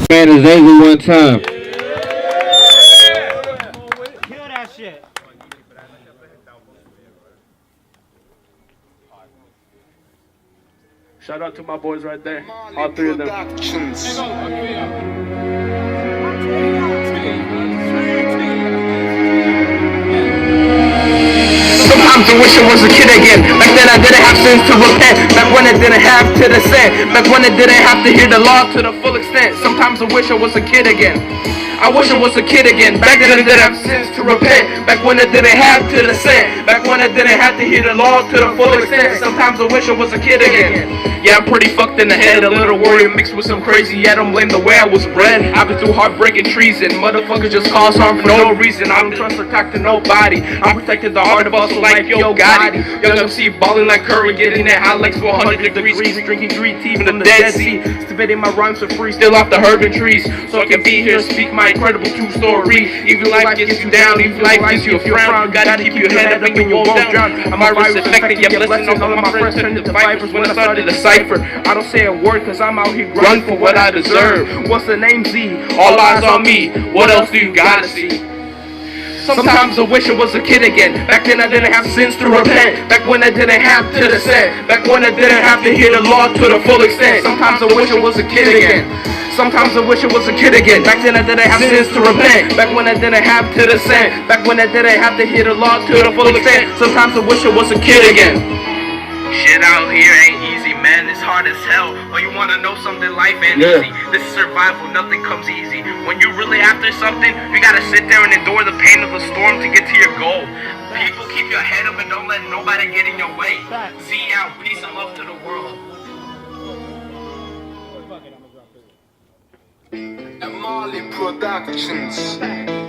Man is ugly one time. Kill that shit. Shout out to my boys right there. All three of them. Sometimes I wish I was a kid again. Back then I didn't have sins to repent. Back when I didn't have to descend. Back when I didn't have to hear the law to the full extent. Sometimes I wish I was a kid again. I wish I was a kid again. Back then I didn't have sins to repent. Back when I didn't have to descend. Back when I didn't have to hear the law to the full extent. Sometimes I wish I was a kid again. Yeah, I'm pretty fucked in the head. A little warrior mixed with some crazy. I don't blame the way I was bred. I've been through heartbreaking treason. Motherfuckers just cause harm for no reason. I don't trust or talk to nobody. I'm protecting the heart of us like Yo Gotti. Young MC balling like Curry, getting that hot like 400 degrees. Drinking green tea in the Dead Sea. Spitting my rhymes for free, still off the herb and trees. So I can be here, speak my incredible true story. Even life gets you down, even life gives you a frown. You gotta keep your head up and you won't drown. I'm virus infected, yet blessing all of my friends turned into vipers when I started to cipher. I don't say a word cause I'm out here grinding for what I deserve. What's the name Z? All eyes on me. What else do you gotta see? Sometimes I wish I was a kid again. Back then I didn't have sins to repent. Back when I didn't have to descend. Back when I didn't have to hear the law to the full extent. Sometimes I wish I was a kid again. Sometimes I wish I was a kid again. Back then I didn't have sins to repent. Back when I didn't have to descend. Back when I didn't have to hear the law to the full extent. Sometimes I wish I was a kid again. Shit out here ain't easy, man. It's hard as hell. But you wanna know something? Life ain't easy. This is survival. Nothing comes easy. When you're really after something, you gotta sit there and endure the pain of the storm to get to your goal. People, keep your head up and don't let nobody get in your way. Z out. Peace and love to the world. Marley Productions.